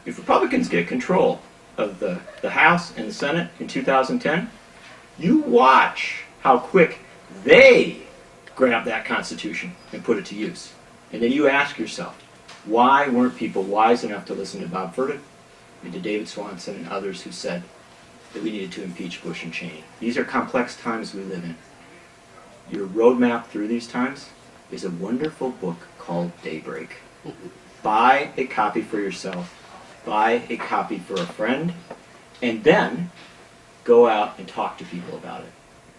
If Republicans get control of the House and the Senate in 2010, you watch how quick they grab that Constitution and put it to use. And then you ask yourself, why weren't people wise enough to listen to Bob Furtick and to David Swanson and others who said that we needed to impeach Bush and Cheney? These are complex times we live in. Your roadmap through these times is a wonderful book called Daybreak. Buy a copy for yourself, buy a copy for a friend, and then go out and talk to people about it.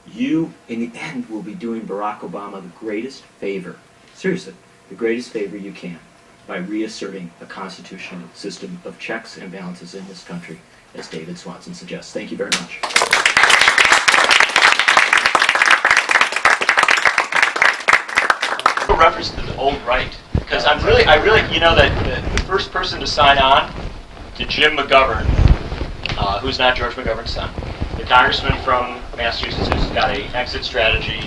You, in the end, will be doing Barack Obama the greatest favor, seriously, the greatest favor you can, by reasserting a constitutional system of checks and balances in this country, as David Swanson suggests. Thank you very much. A reference to the old right, because I really, you know, that the first person to sign on to Jim McGovern, who's not George McGovern's son, the congressman from Massachusetts who's got an exit strategy,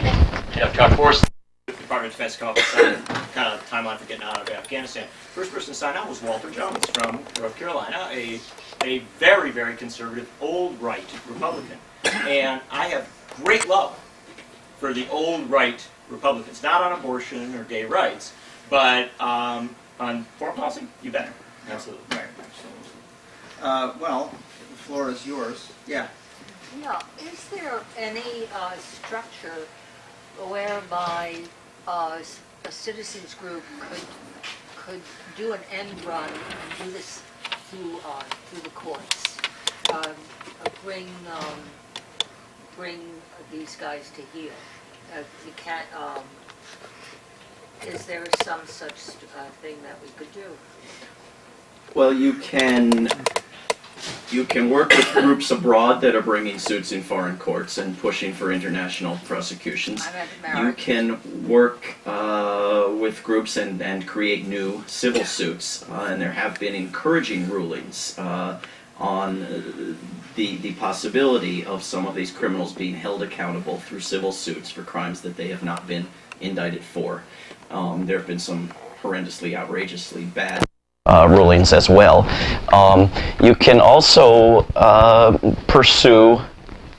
forced the Department of Defense to come up with some kind of timeline for getting out of Afghanistan. First person to sign on was Walter Jones from North Carolina, a very, very conservative, old right Republican. And I have great love for the old right Republicans, not on abortion or gay rights, but on foreign policy, you bet. Absolutely. Right. Well, the floor is yours. Yeah. Yeah. Is there any structure whereby a citizens group could do an end run and do this through the courts, bring these guys to heel? You can't. Is there some such thing that we could do? Well, you can work with groups abroad that are bringing suits in foreign courts and pushing for international prosecutions. You can work with groups and create new civil suits, and there have been encouraging rulings on the possibility of some of these criminals being held accountable through civil suits for crimes that they have not been indicted for. There have been some horrendously, outrageously bad rulings as well. You can also pursue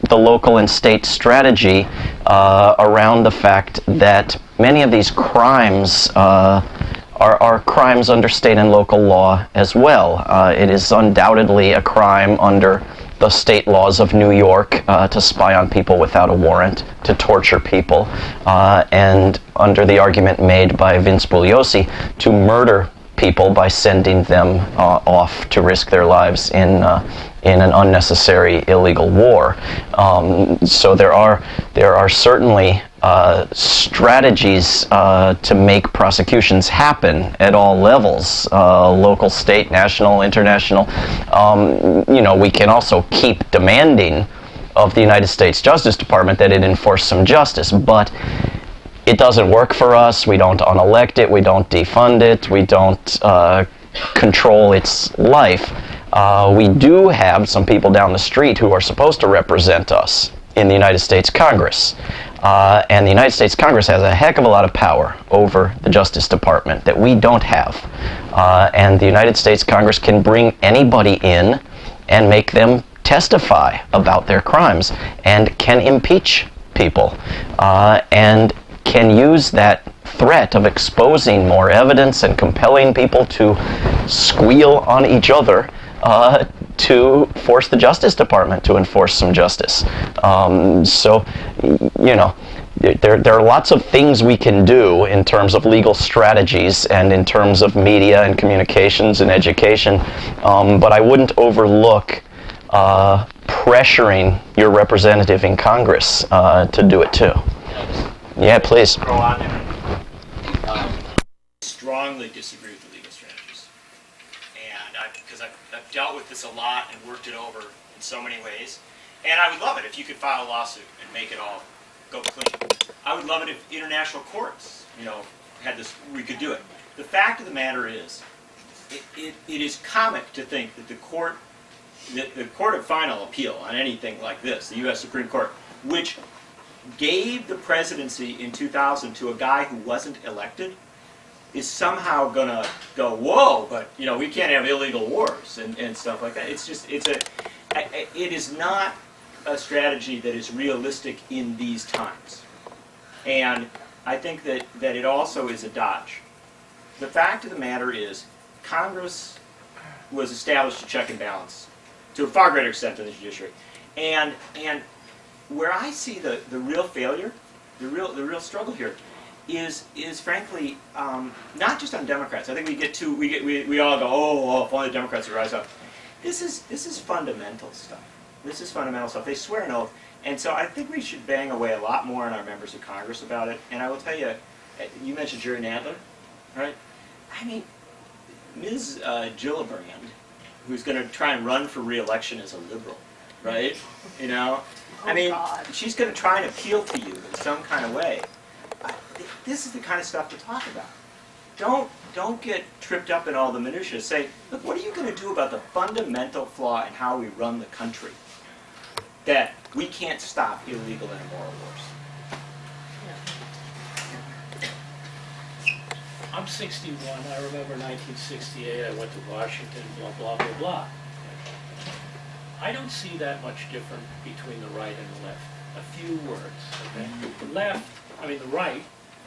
the local and state strategy around the fact that many of these crimes are crimes under state and local law as well. It is undoubtedly a crime under the state laws of New York to spy on people without a warrant, to torture people, and under the argument made by Vince Bugliosi, to murder people by sending them off to risk their lives in an unnecessary illegal war. So there are certainly strategies to make prosecutions happen at all levels, local, state, national, international. We can also keep demanding of the United States Justice Department that it enforce some justice, but it doesn't work for us. We don't unelect it. We don't defund it. We don't control its life. We do have some people down the street who are supposed to represent us in the United States Congress. And the United States Congress has a heck of a lot of power over the Justice Department that we don't have. And the United States Congress can bring anybody in and make them testify about their crimes, and can impeach people, and can use that threat of exposing more evidence and compelling people to squeal on each other to force the Justice Department to enforce some justice. There are lots of things we can do in terms of legal strategies and in terms of media and communications and education, but I wouldn't overlook pressuring your representative in Congress to do it too. Yeah, please. Throw on there. Strongly disagree with the legal strategies, and because I've dealt with this a lot and worked it over in so many ways, and I would love it if you could file a lawsuit and make it all go clean. I would love it if international courts, had this. We could do it. The fact of the matter is, it is comic to think that the court of final appeal on anything like this, the U.S. Supreme Court, which gave the presidency in 2000 to a guy who wasn't elected, is somehow gonna go, whoa, but we can't have illegal wars and stuff like that. It is not a strategy that is realistic in these times. And I think that it also is a dodge. The fact of the matter is, Congress was established to check and balance to a far greater extent than the judiciary. And where I see the real failure, the real struggle here, is frankly not just on Democrats. I think we all go, oh, if only the Democrats would rise up. This is fundamental stuff. This is fundamental stuff. They swear an oath, and so I think we should bang away a lot more on our members of Congress about it. And I will tell you, you mentioned Jerry Nadler, right? I mean, Ms. Gillibrand, who's going to try and run for re-election as a liberal, right? God. She's going to try and appeal to you in some kind of way. This is the kind of stuff to talk about. Don't get tripped up in all the minutiae. Say, look, what are you going to do about the fundamental flaw in how we run the country? That we can't stop illegal and immoral wars. I'm 61. I remember 1968. I went to Washington, blah, blah, blah, blah. I don't see that much different between the right and the left. A few words, okay? The right,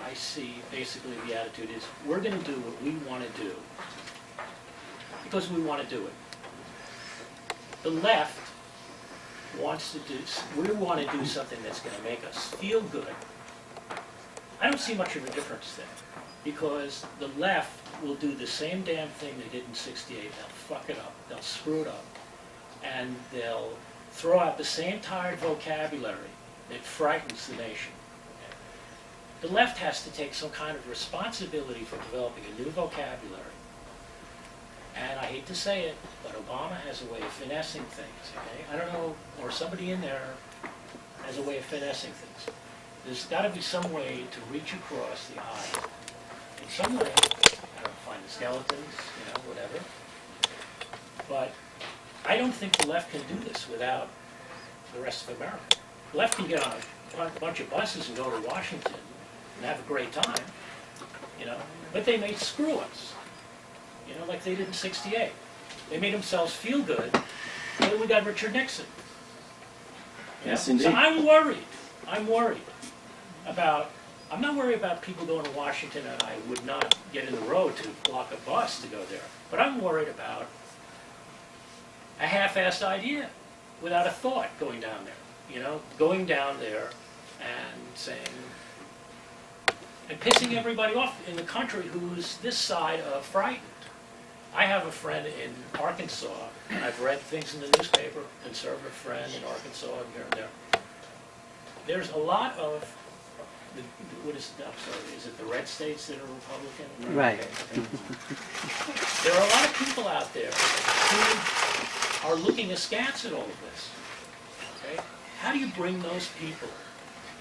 I see basically the attitude is, we're going to do what we want to do because we want to do it. The left wants to we want to do something that's going to make us feel good. I don't see much of a difference there, because the left will do the same damn thing they did in '68. They'll fuck it up, they'll screw it up, and they'll throw out the same tired vocabulary that frightens the nation. The left has to take some kind of responsibility for developing a new vocabulary. And I hate to say it, but Obama has a way of finessing things, okay? I don't know, or somebody in there has a way of finessing things. There's got to be some way to reach across the aisle. In some way, I don't find the skeletons, whatever. But I don't think the left can do this without the rest of America. The left can get on a bunch of buses and go to Washington and have a great time, but they may screw us, like they did in '68. They made themselves feel good, and then we got Richard Nixon. Yes, indeed. So I'm worried about, I'm not worried about people going to Washington, and I would not get in the road to block a bus to go there, but I'm worried about a half-assed idea without a thought going down there, going down there and saying, and pissing everybody off in the country who's this side of frightened. I have a friend in Arkansas, and I've read things in the newspaper, conservative friend in Arkansas and here and there. There's a lot of, is it the red states that are Republican? Right. Okay. There are a lot of people out there who are looking askance at all of this. Okay? How do you bring those people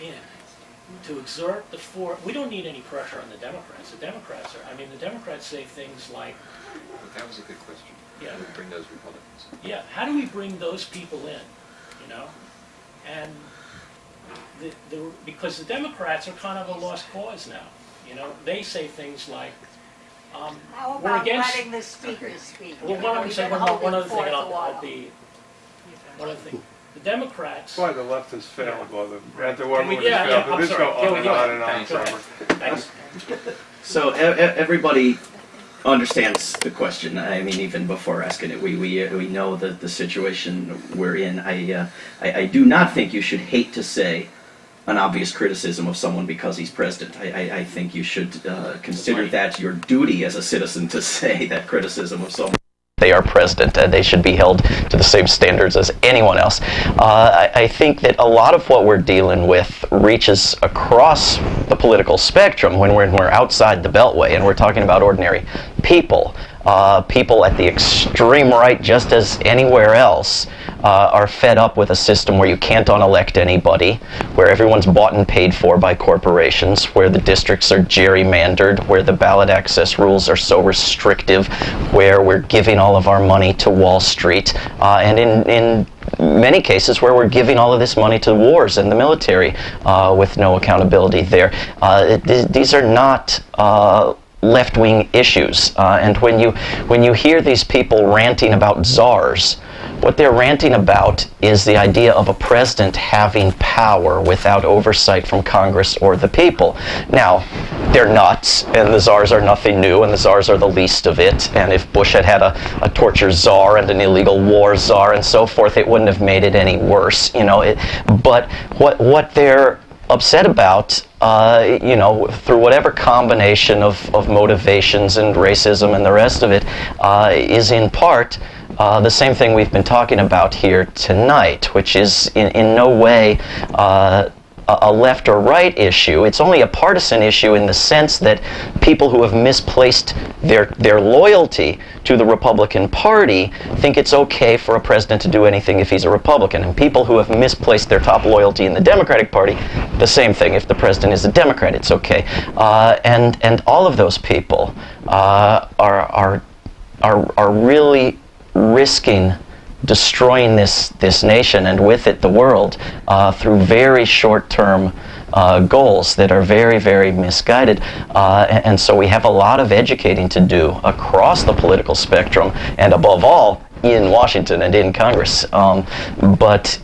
in to exert the force? We don't need any pressure on the Democrats. The Democrats say things like, that was a good question. Yeah. How do we bring those Republicans? yeah, how do we bring those people in, And because the Democrats are kind of a lost cause now, They say things like, How we're about against... letting the speakers speak? Well, one other thing, one other thing, and I'll be... One other thing. The Democrats... That's why the left has failed, or the Can we- anti-war yeah, has yeah, failed. I'm This sorry. go Go on and ahead. on and on Go ahead. forever. Thanks. So everybody understands the question. I mean, even before asking it, we know the situation we're in. I do not think you should hate to say an obvious criticism of someone because he's president. I think you should consider that your duty as a citizen to say that criticism of someone. They are president, and they should be held to the same standards as anyone else. I think that a lot of what we're dealing with reaches across the political spectrum when we're outside the Beltway, and we're talking about ordinary people. People at the extreme right, just as anywhere else, are fed up with a system where you can't unelect anybody, where everyone's bought and paid for by corporations, where the districts are gerrymandered, where the ballot access rules are so restrictive, where we're giving all of our money to Wall Street, and in many cases where we're giving all of this money to wars and the military with no accountability there. These are not left-wing issues. And when you hear these people ranting about czars, what they're ranting about is the idea of a president having power without oversight from Congress or the people. Now, they're nuts, and the czars are nothing new, and the czars are the least of it. And if Bush had had a torture czar and an illegal war czar and so forth, it wouldn't have made it any worse. But what they're upset about, through whatever combination of motivations and racism and the rest of it, is in part the same thing we've been talking about here tonight, which is in no way a left or right issue. It's only a partisan issue in the sense that people who have misplaced their loyalty to the Republican Party think it's okay for a president to do anything if he's a Republican. And people who have misplaced their top loyalty in the Democratic Party, the same thing. If the president is a Democrat, it's okay. And all of those people are really risking destroying this nation, and with it the world, through very short-term goals that are very, very misguided. And so we have a lot of educating to do across the political spectrum, and above all, in Washington and in Congress. But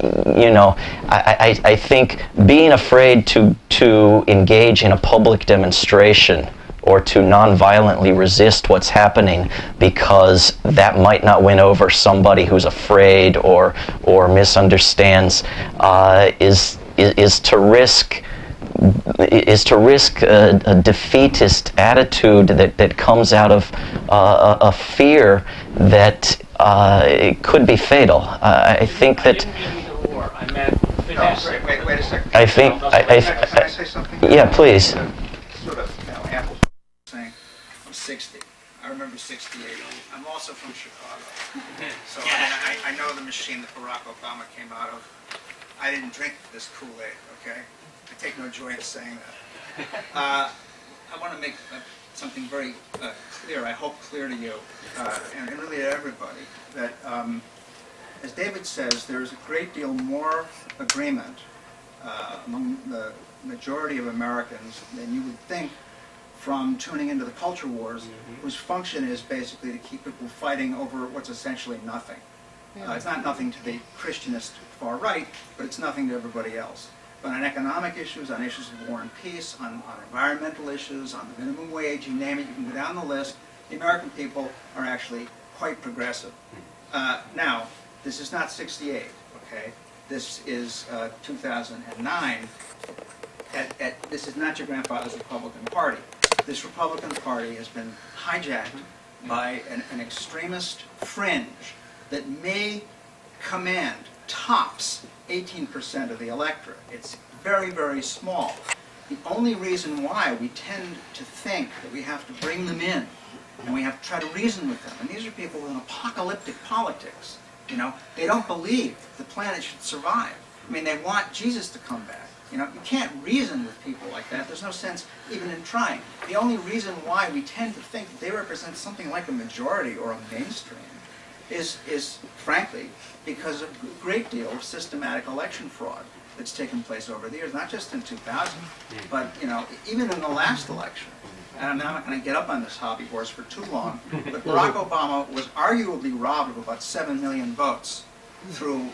I think being afraid to engage in a public demonstration or to nonviolently resist what's happening because that might not win over somebody who's afraid or misunderstands, is to risk a defeatist attitude that comes out of a fear that it could be fatal. I think that. I didn't mean the war. I meant Wait a second. I think. Can I say something? Yeah, please. Sort of, Apple saying, I'm 60. I remember 68. I'm also from Chicago. So I know the machine that Barack Obama came out of. I didn't drink this Kool-Aid, okay? I take no joy in saying that. I want to make something very clear, I hope clear to you, and really to everybody, that as David says, there's a great deal more agreement among the majority of Americans than you would think from tuning into the culture wars, whose function is basically to keep people fighting over what's essentially nothing. It's not nothing to the Christianist far right, but it's nothing to everybody else. But on economic issues, on issues of war and peace, on environmental issues, on the minimum wage, you name it, you can go down the list. The American people are actually quite progressive. Now, this is not 68, okay? This is 2009. This is not your grandfather's Republican Party. This Republican Party has been hijacked by an extremist fringe that may command tops 18% of the electorate. It's very, very small. The only reason why we tend to think that we have to bring them in and we have to try to reason with them, and these are people in apocalyptic politics, they don't believe the planet should survive. I mean, they want Jesus to come back. You can't reason with people like that. There's no sense even in trying. The only reason why we tend to think that they represent something like a majority or a mainstream is frankly, because of a great deal of systematic election fraud that's taken place over the years, not just in 2000, but even in the last election. And I'm not going to get up on this hobby horse for too long, but Barack Obama was arguably robbed of about 7 million votes through,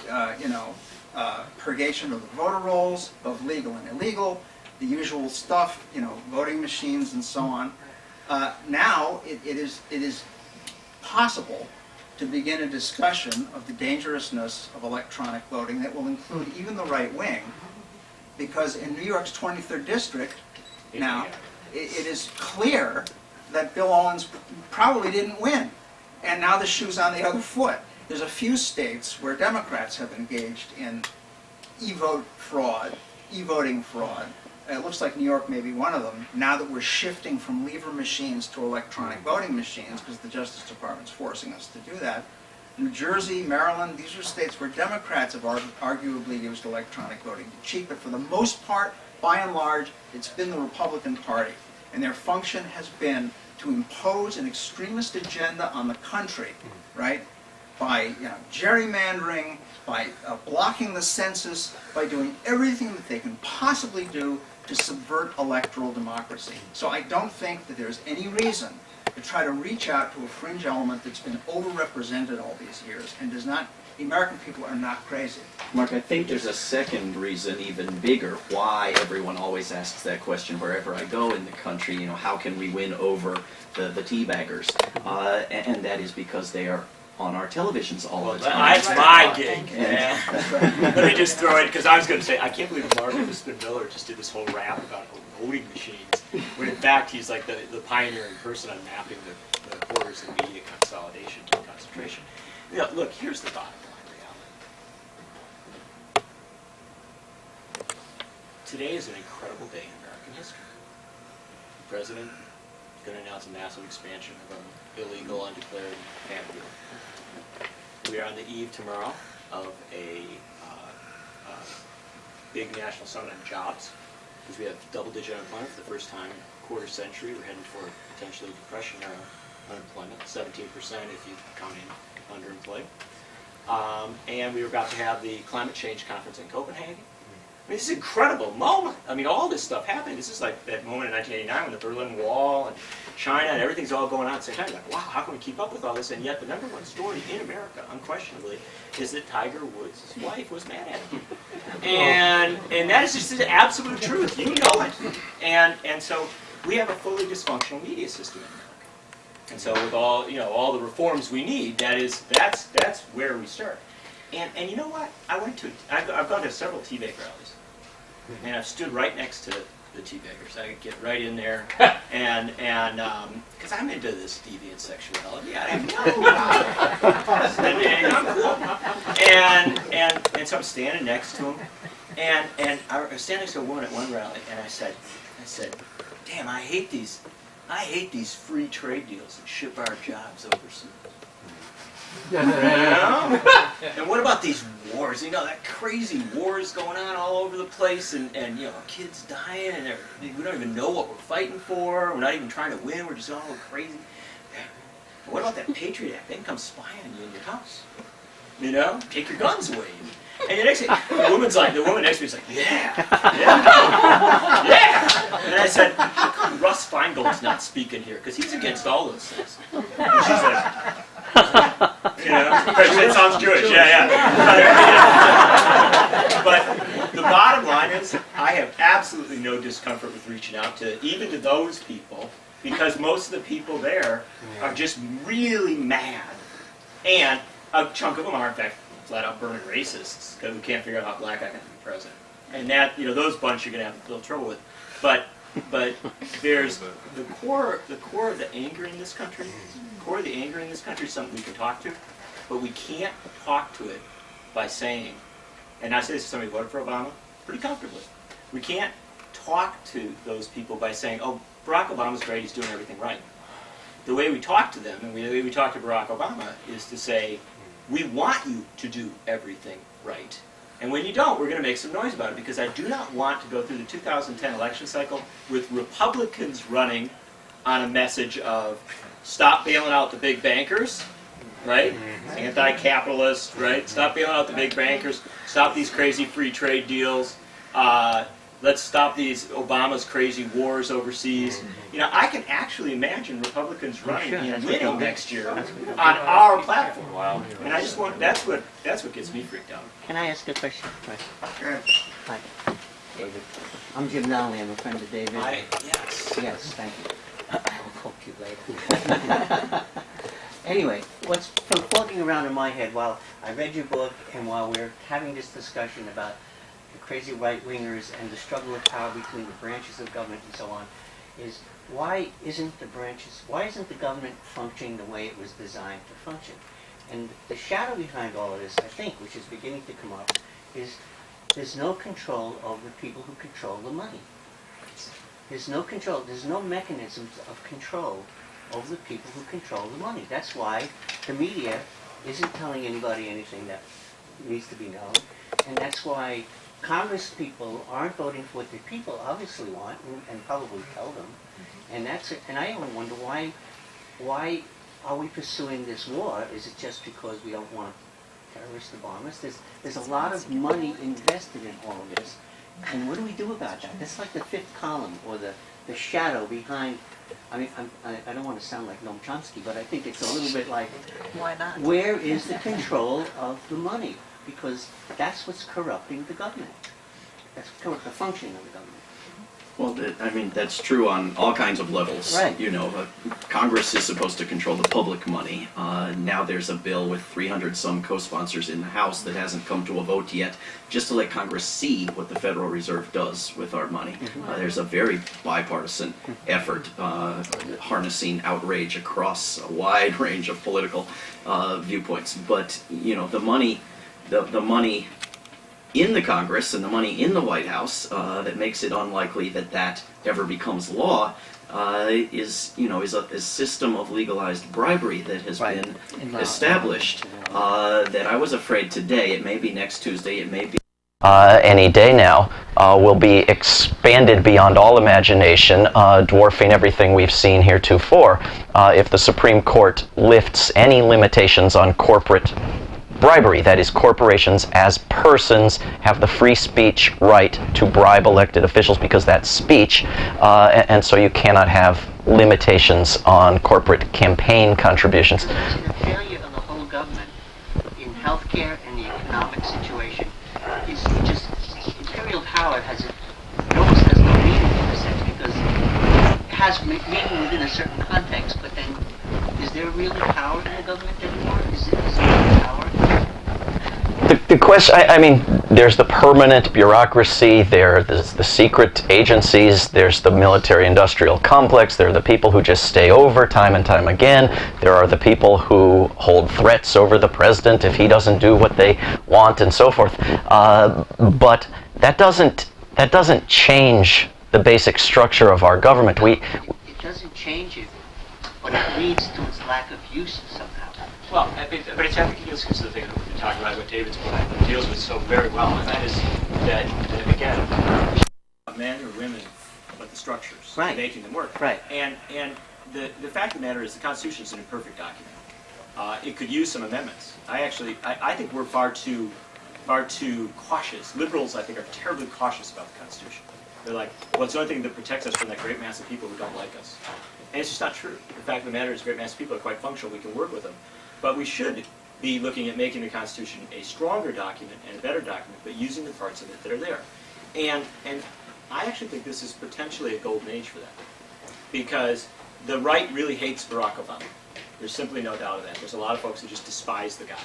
purgation of the voter rolls, both legal and illegal, the usual stuff, voting machines and so on. Now it is possible to begin a discussion of the dangerousness of electronic voting that will include even the right wing, because in New York's 23rd district now, it is clear that Bill Owens probably didn't win, and now the shoe's on the other foot. There's a few states where Democrats have engaged in e-vote fraud, e-voting fraud. It looks like New York may be one of them, now that we're shifting from lever machines to electronic voting machines, because the Justice Department's forcing us to do that. New Jersey, Maryland, these are states where Democrats have arguably used electronic voting to cheat, but for the most part, by and large, it's been the Republican Party. And their function has been to impose an extremist agenda on the country, right? By gerrymandering, by blocking the census, by doing everything that they can possibly do to subvert electoral democracy. So I don't think that there's any reason to try to reach out to a fringe element that's been overrepresented all these years and does not, the American people are not crazy. Mark, I think there's a second reason, even bigger, why everyone always asks that question wherever I go in the country. You know, how can we win over the teabaggers? And that is because they are on our televisions all the time. That's my gig. Let me just throw it, because I was going to say, I can't believe Mark Crispin Miller just did this whole rap about voting machines, when in fact he's like the pioneering person on mapping the borders of media consolidation and concentration. You know, look, here's the bottom line reality. Today is an incredible day in American history. The president is going to announce a massive expansion of an illegal, undeclared family. We are on the eve tomorrow of a big national summit on jobs, because we have double-digit unemployment for the first time in a quarter century. We're heading for potentially depression unemployment, 17% if you count in underemployed. And we were about to have the climate change conference in Copenhagen. I mean, this is an incredible moment. I mean, all this stuff happening. This is like that moment in 1989 when the Berlin Wall and China and everything's all going on at the same time. You're like, wow, how can we keep up with all this? And yet the number one story in America, unquestionably, is that Tiger Woods' wife was mad at him. And that is just the absolute truth. You know it. And so we have a fully dysfunctional media system in America. And so with all the reforms we need, that's where we start. And you know what? I've gone to several teabag rallies. And I've stood right next to the teabaggers. I could get right in there, and because I'm into this deviant sexuality, I have no I'm cool. And so I'm standing next to them, and I was standing next to a woman at one rally, and I said, damn, I hate these free trade deals that ship our jobs overseas. And what about these wars? You know, that crazy wars going on all over the place, and you know, kids dying, and we don't even know what we're fighting for. We're not even trying to win. We're just all crazy. But what about that Patriot Act? They can come spy on you in your house. You know, take your guns away. And the next thing, the woman next to me is like, yeah. And I said, how come Russ Feingold's not speaking here? Because he's against all those things. And she's like, you know, it sounds Jewish, yeah. But the bottom line is, I have absolutely no discomfort with reaching out to even to those people, because most of the people there are just really mad, and a chunk of them are in fact flat out burning racists because we can't figure out how black guy can be president, and that, you know, those bunch you're going to have a little trouble with, but there's the core of the anger in this country. Core of the anger in this country is something we can talk to, but we can't talk to it by saying, and I say this to somebody who voted for Obama pretty comfortably, we can't talk to those people by saying, oh, Barack Obama's great, he's doing everything right. The way we talk to them, and the way we talk to Barack Obama, is to say, we want you to do everything right. And when you don't, we're going to make some noise about it, because I do not want to go through the 2010 election cycle with Republicans running on a message of stop bailing out the big bankers, right? Anti-capitalist, right? Stop bailing out the big bankers. Stop these crazy free trade deals. Let's stop these Obama's crazy wars overseas. You know, I can actually imagine Republicans running and winning next year on our platform. Wow. And I just want, that's what gets me freaked out. Can I ask a question? Good. Hi, David. I'm Jim Nally. I'm a friend of David. Yes. Yes, thank you. I'll talk to you later. Anyway, what's floating around in my head while I read your book and while we're having this discussion about the crazy right-wingers and the struggle of power between the branches of government and so on, is why isn't the government functioning the way it was designed to function? And the shadow behind all of this, I think, which is beginning to come up, is there's no control over the people who control the money. There's no control, there's no mechanisms of control over the people who control the money. That's why the media isn't telling anybody anything that needs to be known, and that's why Congress people aren't voting for what the people obviously want and probably tell them. And that's it. And I wonder why are we pursuing this war? Is it just because we don't want terrorists to bomb us? There's a lot of money invested in all of this, And what do we do about that? That's like the fifth column, or the shadow behind. I mean, I don't want to sound like Noam Chomsky, but I think it's a little bit like, Why not? where is the control of the money? Because that's what's corrupting the government. That's the functioning of the government. Well, I mean, that's true on all kinds of levels. Right. You know, Congress is supposed to control the public money. Now there's a bill with 300-some co-sponsors in the House that hasn't come to a vote yet, just to let Congress see what the Federal Reserve does with our money. There's a very bipartisan effort harnessing outrage across a wide range of political viewpoints. But, you know, the money in the Congress and the money in the White House that makes it unlikely that that ever becomes law is a system of legalized bribery that has been established. That I was afraid today, it may be next Tuesday, it may be any day now, will be expanded beyond all imagination, dwarfing everything we've seen heretofore, if the Supreme Court lifts any limitations on corporate bribery. That is, corporations as persons have the free speech right to bribe elected officials because that's speech, and so you cannot have limitations on corporate campaign contributions. The failure of the whole government in healthcare and the economic situation is just, imperial power almost has no meaning in a sense, because it has meaning within a certain context, but then is there really power in the government anymore? Is there really power? The question, I mean, there's the permanent bureaucracy, there's the secret agencies, there's the military-industrial complex, there are the people who just stay over time and time again, there are the people who hold threats over the president if he doesn't do what they want, and so forth. But that doesn't change the basic structure of our government. It doesn't change it, but it leads to its lack of use somehow. Well, but it's I think it gets to the thing that we're talking about, what David's point deals with so very well, and that is that again, men or women, but the structures, making them work. Right. And the fact of the matter is the Constitution is an imperfect document. It could use some amendments. I think we're far too cautious. Liberals, I think, are terribly cautious about the Constitution. They're like, well, it's the only thing that protects us from that great mass of people who don't like us. And it's just not true. The fact of the matter is, a great mass of people are quite functional. We can work with them. But we should be looking at making the Constitution a stronger document and a better document, but using the parts of it that are there. And I actually think this is potentially a golden age for that. Because the right really hates Barack Obama. There's simply no doubt of that. There's a lot of folks who just despise the guy.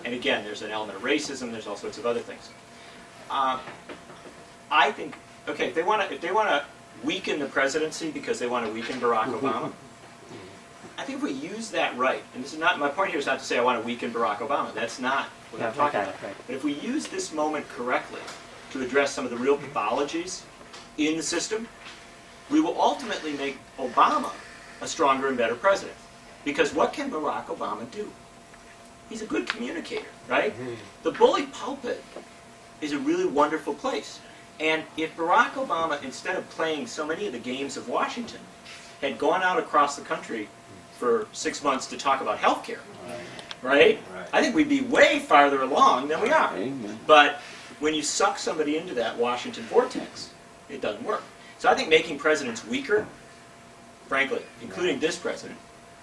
And again, there's an element of racism, there's all sorts of other things. I think, okay, if they want to weaken the presidency because they want to weaken Barack Obama, I think if we use that right, and this is not, my point here is not to say I want to weaken Barack Obama, that's not what I'm talking about. Right. But if we use this moment correctly to address some of the real pathologies in the system, we will ultimately make Obama a stronger and better president. Because what can Barack Obama do? He's a good communicator, right? The bully pulpit is a really wonderful place. And if Barack Obama, instead of playing so many of the games of Washington, had gone out across the country for 6 months to talk about healthcare, right? I think we'd be way farther along than we are. But when you suck somebody into that Washington vortex, it doesn't work. So I think making presidents weaker, frankly, including this president,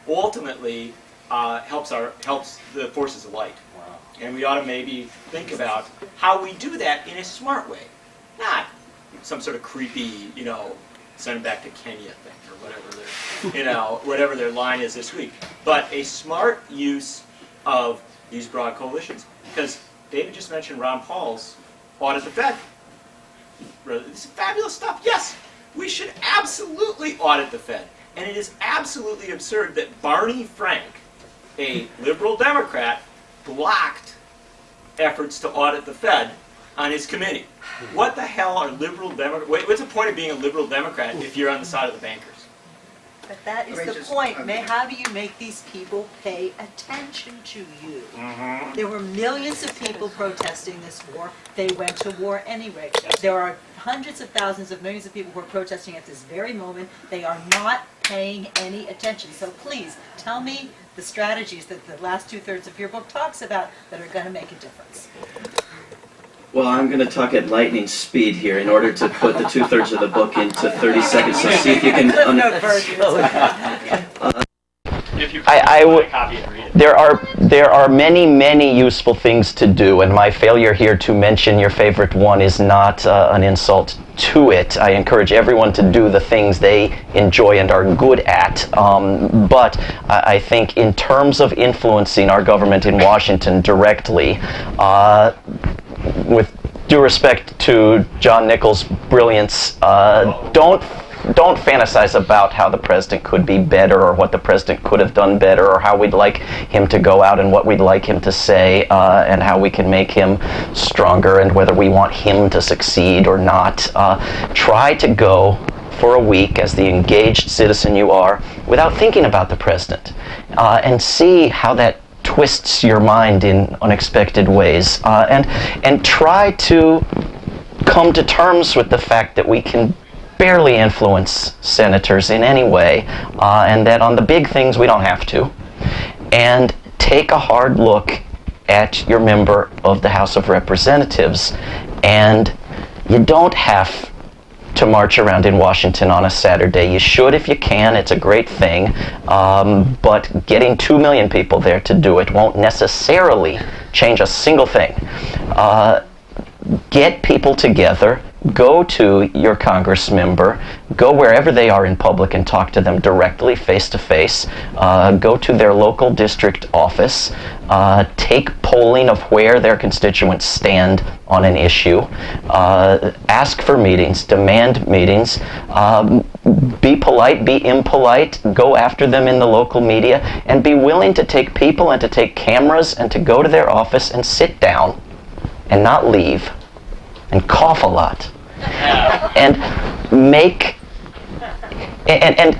ultimately helps the forces of light. And we ought to maybe think about how we do that in a smart way. Not some sort of creepy, send them back to Kenya thing or whatever their line is this week. But a smart use of these broad coalitions. Because David just mentioned Ron Paul's audit the Fed. This is fabulous stuff. Yes, we should absolutely audit the Fed. And it is absolutely absurd that Barney Frank, a liberal Democrat, blocked efforts to audit the Fed on his committee. What the hell are liberal Democrats? What's the point of being a liberal Democrat if you're on the side of the bankers? But that is the point. How do you make these people pay attention to you? There were millions of people protesting this war. They went to war anyway. There are hundreds of thousands of millions of people who are protesting at this very moment. They are not paying any attention. So please, tell me the strategies that the last 2/3 of your book talks about that are going to make a difference. Well, I'm going to talk at lightning speed here in order to put the 2/3 of the book into 30 seconds. So see if you can. If you I buy a copy and read it. There are many useful things to do, and my failure here to mention your favorite one is not an insult to it. I encourage everyone to do the things they enjoy and are good at. But I think in terms of influencing our government in Washington directly, with due respect to John Nichols' brilliance, don't fantasize about how the president could be better or what the president could have done better or how we'd like him to go out and what we'd like him to say and how we can make him stronger and whether we want him to succeed or not. Try to go for a week as the engaged citizen you are without thinking about the president and see how that twists your mind in unexpected ways and try to come to terms with the fact that we can barely influence senators in any way, and that on the big things we don't have to. And take a hard look at your member of the House of Representatives. And you don't have to march around in Washington on a Saturday. You should if you can. It's a great thing. But getting 2 million people there to do it won't necessarily change a single thing. Get people together. Go to your Congress member, go wherever they are in public and talk to them directly, face to face. Go to their local district office. Take polling of where their constituents stand on an issue. Ask for meetings, demand meetings. Be polite, be impolite, go after them in the local media, and be willing to take people and to take cameras and to go to their office and sit down and not leave. And cough a lot, and make, and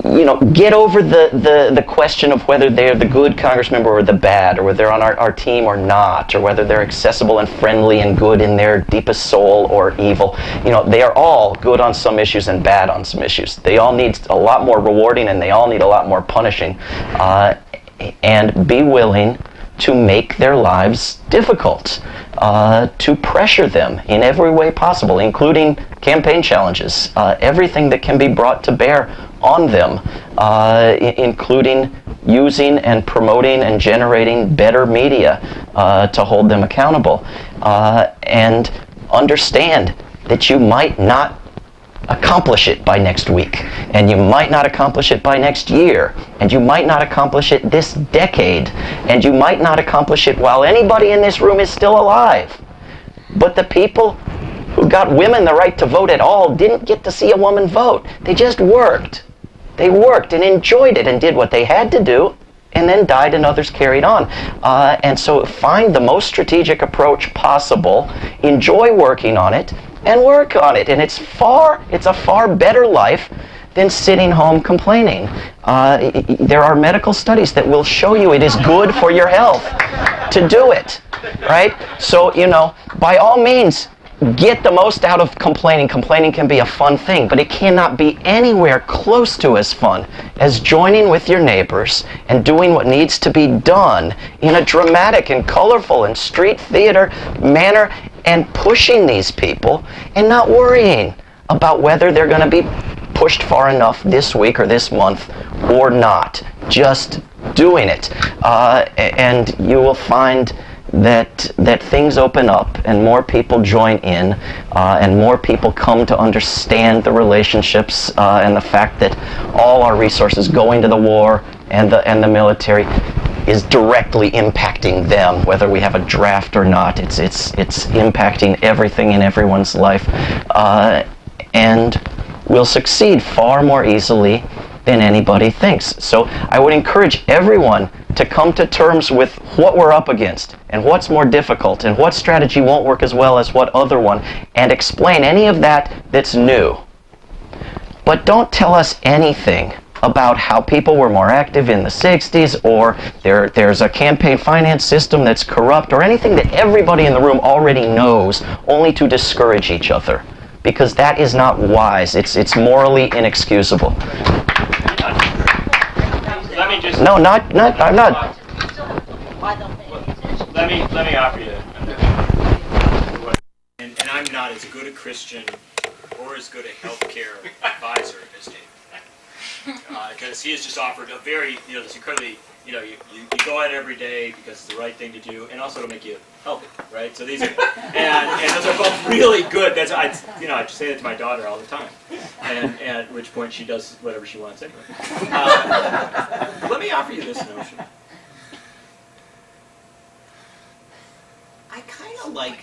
you know, get over the question of whether they're the good Congress member or the bad, or whether they're on our team or not, or whether they're accessible and friendly and good in their deepest soul or evil. You know, they are all good on some issues and bad on some issues. They all need a lot more rewarding and they all need a lot more punishing, and be willing to make their lives difficult, to pressure them in every way possible, including campaign challenges, everything that can be brought to bear on them, including using and promoting and generating better media to hold them accountable. And understand that you might not accomplish it by next week, and you might not accomplish it by next year, and you might not accomplish it this decade, and you might not accomplish it while anybody in this room is still alive. But the people who got women the right to vote at all didn't get to see a woman vote. They just worked. They worked and enjoyed it and did what they had to do, and then died and others carried on. And so find the most strategic approach possible, enjoy working on it, and work on it. And it's a far better life than sitting home complaining. There are medical studies that will show you it is good for your health to do it, right? So, you know, by all means, get the most out of complaining. Complaining can be a fun thing, but it cannot be anywhere close to as fun as joining with your neighbors and doing what needs to be done in a dramatic and colorful and street theater manner, and pushing these people and not worrying about whether they're going to be pushed far enough this week or this month or not. Just doing it. And you will find that things open up and more people join in and more people come to understand the relationships and the fact that all our resources going to the war and the military is directly impacting them, whether we have a draft or not. It's impacting everything in everyone's life, and we'll succeed far more easily than anybody thinks. So I would encourage everyone to come to terms with what we're up against and what's more difficult and what strategy won't work as well as what other one, and explain any of that that's new. But don't tell us anything about how people were more active in the 60s, or there's a campaign finance system that's corrupt, or anything that everybody in the room already knows, only to discourage each other. Because that is not wise. It's morally inexcusable. Let me just... No, not I'm not. Let me offer you. not as good a Christian or as good a healthcare advisor as David. Because he has just offered a very, this incredibly, you go at it every day because it's the right thing to do, and also to make you healthy, right? So these are, and those are both really good. That's I say that to my daughter all the time, and at which point she does whatever she wants anyway. Let me offer you this notion. I kind of like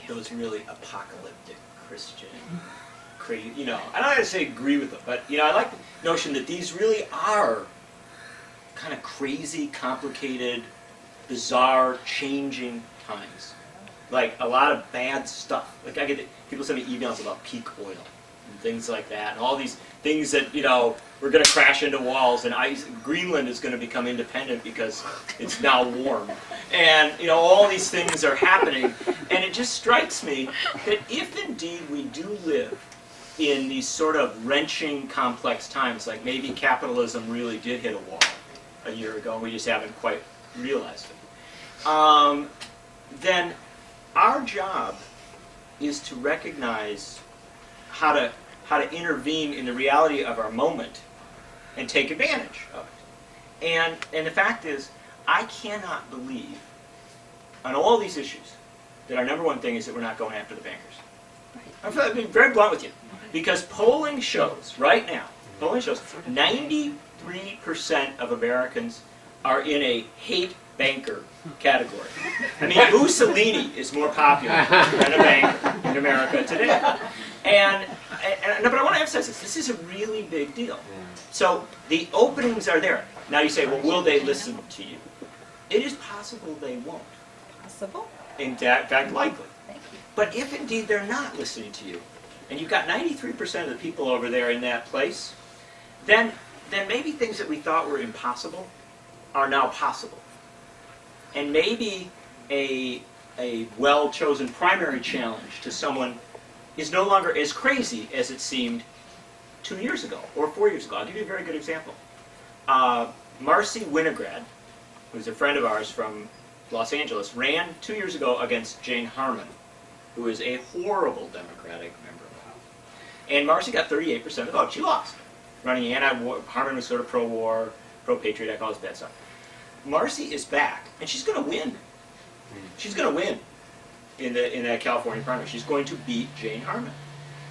those really apocalyptic Christian. I don't have to say agree with them, but I like the notion that these really are kind of crazy, complicated, bizarre, changing times. Like a lot of bad stuff. Like I get people send me emails about peak oil and things like that, and all these things that we're going to crash into walls, and Greenland is going to become independent because it's now warm, and all these things are happening, and it just strikes me that if indeed we do live in these sort of wrenching, complex times, like maybe capitalism really did hit a wall a year ago, and we just haven't quite realized it, then our job is to recognize how to intervene in the reality of our moment and take advantage of it. And the fact is, I cannot believe on all these issues that our number one thing is that we're not going after the bankers. I'm being very blunt with you. Because polling shows, right now, 93% of Americans are in a hate banker category. I mean, Mussolini is more popular than a banker in America today. But I want to emphasize this is a really big deal. So the openings are there. Now you say, well, will they listen to you? It is possible they won't. Possible? In fact, likely. But if indeed they're not listening to you, and you've got 93% of the people over there in that place, then maybe things that we thought were impossible are now possible. And maybe a well-chosen primary challenge to someone is no longer as crazy as it seemed 2 years ago or 4 years ago. I'll give you a very good example. Marcy Winograd, who's a friend of ours from Los Angeles, ran 2 years ago against Jane Harman, who is a horrible Democratic member of the House. And Marcy got 38% of the vote. She lost. Running anti-war, Harman was sort of pro-war, pro-patriot act, all this bad stuff. Marcy is back, and she's going to win. She's going to win in that California primary. She's going to beat Jane Harman.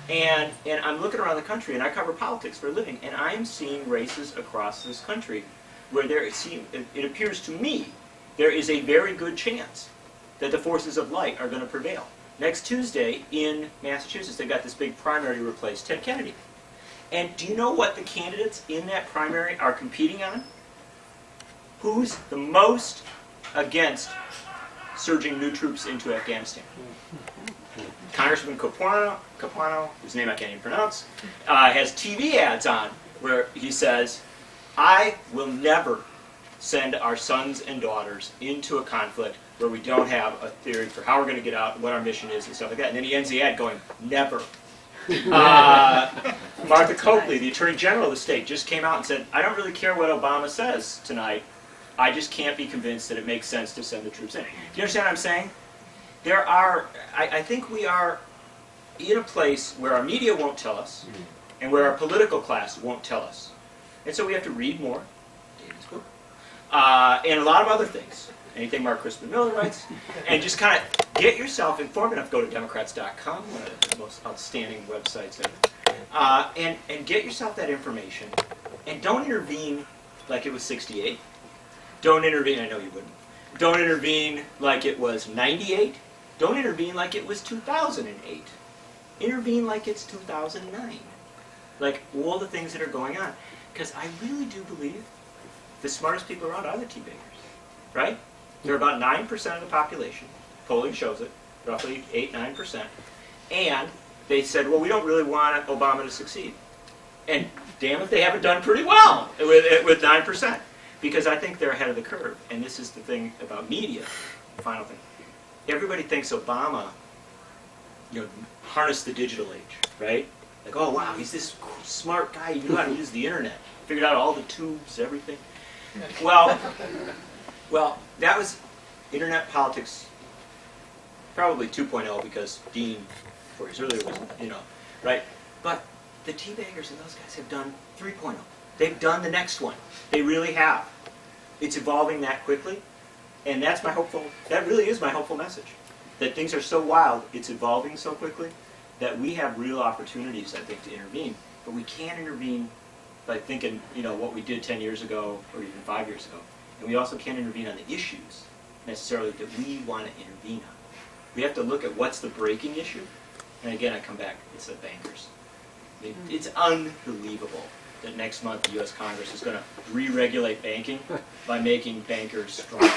And I'm looking around the country, and I cover politics for a living, and I'm seeing races across this country where it appears to me there is a very good chance that the forces of light are going to prevail. Next Tuesday in Massachusetts, they got this big primary to replace Ted Kennedy. And do you know what the candidates in that primary are competing on? Who's the most against surging new troops into Afghanistan? Congressman Capuano, whose name I can't even pronounce, has TV ads on where he says, I will never send our sons and daughters into a conflict where we don't have a theory for how we're going to get out, what our mission is, and stuff like that. And then he ends the ad going, never. Martha Coakley, the Attorney General of the state, just came out and said, I don't really care what Obama says tonight. I just can't be convinced that it makes sense to send the troops in. Do you understand what I'm saying? I think we are in a place where our media won't tell us, and where our political class won't tell us. And so we have to read more, David's book, and a lot of other things. Anything Mark Crispin Miller writes, and just kind of get yourself informed enough. Go to Democrats.com, one of the most outstanding websites ever, and get yourself that information, and don't intervene like it was '68. Don't intervene. I know you wouldn't. Don't intervene like it was '98. Don't intervene like it was 2008. Intervene like it's 2009. Like all the things that are going on, because I really do believe the smartest people around are the tea bakers, right? They're about 9% of the population. Polling shows it, roughly 8-9%. And they said, well, we don't really want Obama to succeed. And damn it, they haven't done pretty well with 9%. Because I think they're ahead of the curve. And this is the thing about media, the final thing. Everybody thinks Obama, harnessed the digital age, right? Like, oh, wow, he's this smart guy. He knew how to use the internet. Figured out all the tubes, everything. Well, that was internet politics, probably 2.0, because Dean 4 years earlier was, right? But the tea baggers and those guys have done 3.0. They've done the next one. They really have. It's evolving that quickly, and that really is my hopeful message. That things are so wild, it's evolving so quickly, that we have real opportunities, I think, to intervene. But we can't intervene by thinking, what we did 10 years ago or even 5 years ago. And we also can't intervene on the issues, necessarily, that we want to intervene on. We have to look at what's the breaking issue. And again, I come back, it's the bankers. It's unbelievable that next month the U.S. Congress is going to re-regulate banking by making bankers stronger.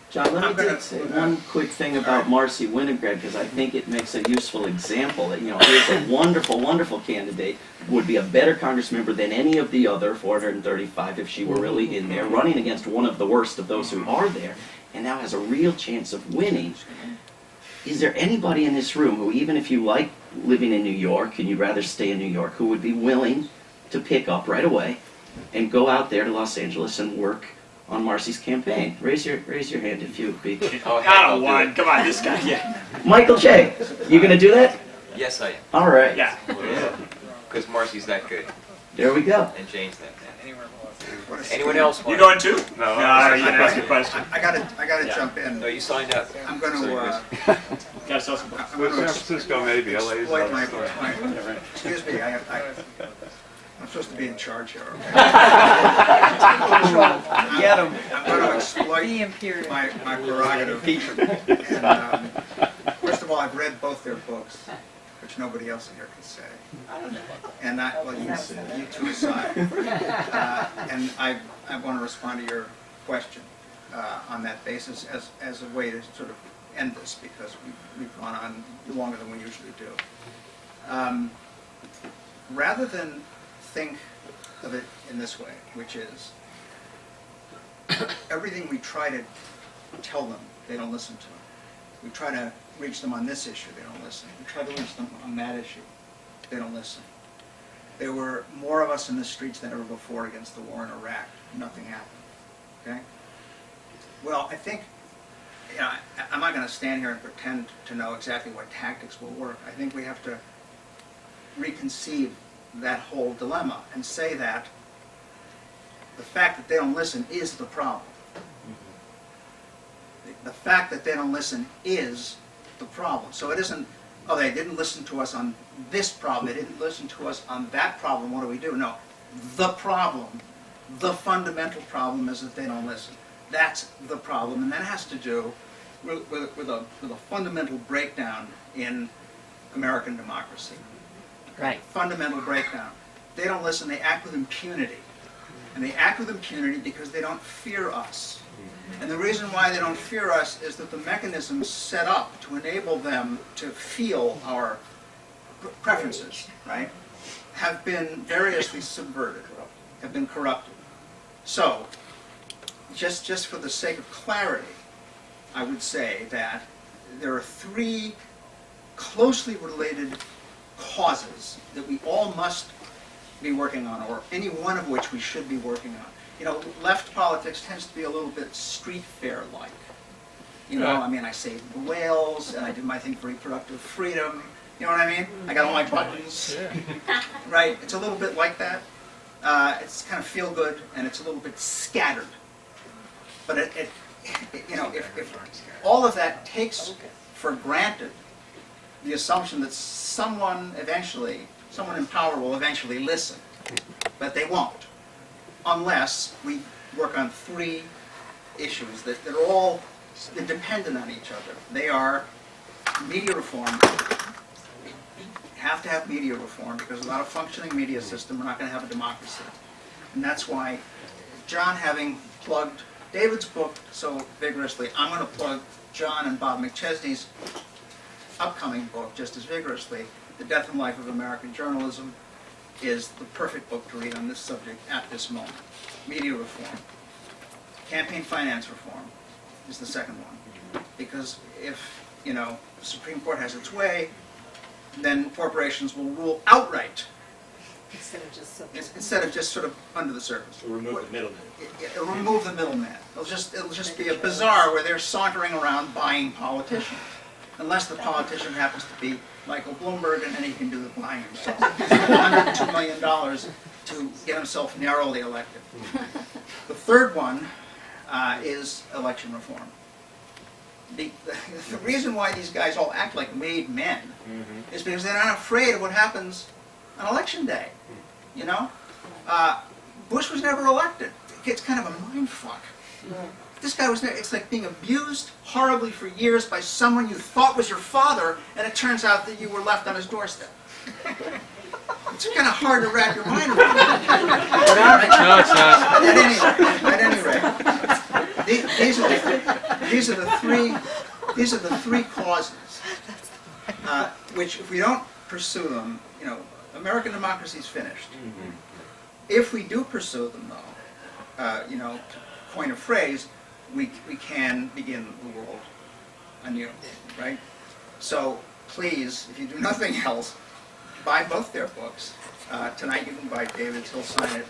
John, let me say one quick thing about Marcy Winograd, because I think it makes a useful example that, here's a wonderful, wonderful candidate, would be a better Congress member than any of the other 435 if she were really in there, running against one of the worst of those who are there, and now has a real chance of winning. Is there anybody in this room who, even if you like living in New York and you'd rather stay in New York, who would be willing to pick up right away and go out there to Los Angeles and work on Marcy's campaign? Raise your hand if you would be. Oh, one. Come on, this guy. Yeah. Michael J., you going to do that? Yes, I am. All right. Yeah. Because Marcy's that good, There we go. and Jane's that bad. What a Anyone steam. else You want? going too? No, You didn't ask a question. I gotta Yeah. jump in. No, you signed up. I'm going So to. you're Got to some. I'm Well, going San to Francisco maybe, LA is exploit another my. story. Excuse me. I'm supposed to be in charge here. Okay? Get 'em. I'm going to exploit The Imperial. my prerogative. And, first of all, I've read both their books, which nobody else in here can say. And you two aside. And I want to respond to your question on that basis as a way to sort of end this, because we've gone on longer than we usually do. Rather than think of it in this way, which is everything we try to tell them, they don't listen to. We try to reach them on this issue, they don't listen. We try to reach them on that issue, they don't listen. There were more of us in the streets than ever before against the war in Iraq. Nothing happened. Okay? Well, I think, I'm not going to stand here and pretend to know exactly what tactics will work. I think we have to reconceive that whole dilemma and say that the fact that they don't listen is the problem. The fact that they don't listen is the problem. So it isn't, they didn't listen to us on this problem, they didn't listen to us on that problem, what do we do? No, the problem, the fundamental problem is that they don't listen. That's the problem, and that has to do with a fundamental breakdown in American democracy. Right. Fundamental breakdown. They don't listen, they act with impunity. And they act with impunity because they don't fear us. And the reason why they don't fear us is that the mechanisms set up to enable them to feel our preferences, right, have been variously subverted, have been corrupted. So, just for the sake of clarity, I would say that there are three closely related causes that we all must be working on, or any one of which we should be working on. Left politics tends to be a little bit street fair-like. I saved the whales, and I did my thing for reproductive freedom. You know what I mean? I got all my buttons. Right? It's a little bit like that. It's kind of feel-good, and it's a little bit scattered. But if all of that takes for granted the assumption that someone in power will eventually listen, but they won't, unless we work on three issues that are all dependent on each other. They are media reform. We have to have media reform, because without a functioning media system, we're not going to have a democracy. And that's why John, having plugged David's book so vigorously, I'm going to plug John and Bob McChesney's upcoming book just as vigorously. The Death and Life of American Journalism is the perfect book to read on this subject at this moment. Media reform. Campaign finance reform is the second one. Because if, the Supreme Court has its way, then corporations will rule outright instead of just sort of under the surface. To remove the middleman. It'll remove the middleman. It'll just be a bazaar where they're sauntering around buying politicians. unless the politician happens to be Michael Bloomberg, and then he can do the buying himself. $102 million to get himself narrowly elected. The third one is election reform. The reason why these guys all act like made men is because they're not afraid of what happens on election day. You know, Bush was never elected. It's kind of a mind fuck. This guy was, it's like being abused horribly for years by someone you thought was your father, and it turns out that you were left on his doorstep. It's kind of hard to wrap your mind around. No, it's not. At any rate, these are the three causes, which if we don't pursue them, you know, American democracy is finished. If we do pursue them, though, you know, to coin a phrase, we can begin the world anew, right? So please, if you do nothing else, buy both their books. Tonight you can buy David's, he'll sign it.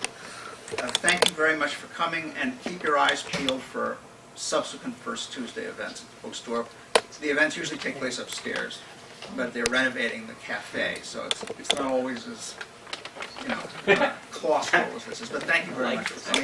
Thank you very much for coming, and keep your eyes peeled for subsequent First Tuesday events at the bookstore. The events usually take place upstairs, but they're renovating the cafe, so it's not always as, you know, cloth full as this is. But thank you very much for coming.